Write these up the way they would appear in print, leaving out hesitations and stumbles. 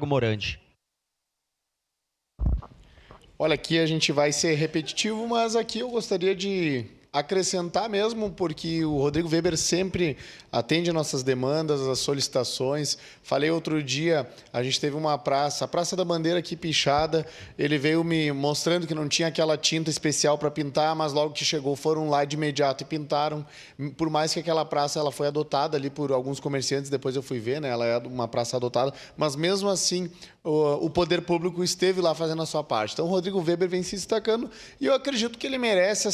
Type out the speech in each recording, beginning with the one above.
Morandi. Olha, aqui a gente vai ser repetitivo, mas aqui eu gostaria de acrescentar mesmo, porque o Rodrigo Weber sempre atende nossas demandas, as solicitações. Falei outro dia, a gente teve uma praça, a Praça da Bandeira aqui pichada, ele veio me mostrando que não tinha aquela tinta especial para pintar, mas logo que chegou foram lá de imediato e pintaram. Por mais que aquela praça ela foi adotada ali por alguns comerciantes, depois eu fui ver, né? Ela é uma praça adotada, mas mesmo assim o poder público esteve lá fazendo a sua parte. Então o Rodrigo Weber vem se destacando e eu acredito que ele merece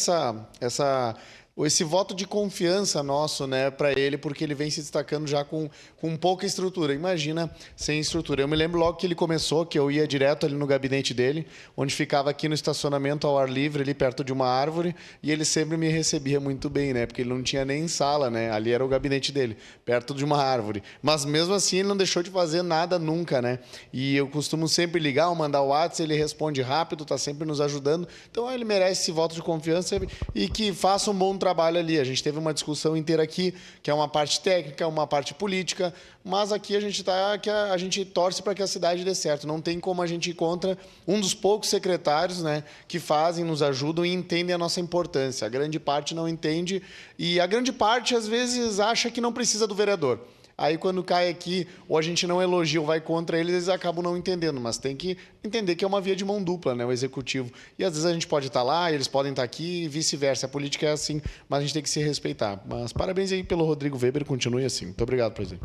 esse voto de confiança nosso, né, para ele, porque ele vem se destacando já com pouca estrutura. Imagina sem estrutura. Eu me lembro logo que ele começou, que eu ia direto ali no gabinete dele, onde ficava aqui no estacionamento ao ar livre, ali perto de uma árvore, e ele sempre me recebia muito bem, né, porque ele não tinha nem sala, né, ali era o gabinete dele, perto de uma árvore. Mas mesmo assim ele não deixou de fazer nada nunca, né, e eu costumo sempre ligar ou mandar o WhatsApp, ele responde rápido, está sempre nos ajudando. Então ele merece esse voto de confiança e que faça um bom trabalho ali. A gente teve uma discussão inteira aqui, que é uma parte técnica, uma parte política, mas aqui a gente torce para que a cidade dê certo. Não tem como a gente ir contra um dos poucos secretários, né, que fazem, nos ajudam e entendem a nossa importância. A grande parte não entende e a grande parte, às vezes, acha que não precisa do vereador. Aí, quando cai aqui, ou a gente não elogia ou vai contra eles acabam não entendendo. Mas tem que entender que é uma via de mão dupla, né, o executivo. E, às vezes, a gente pode estar lá, eles podem estar aqui e vice-versa. A política é assim, mas a gente tem que se respeitar. Mas parabéns aí pelo Rodrigo Weber, continue assim. Muito obrigado, presidente.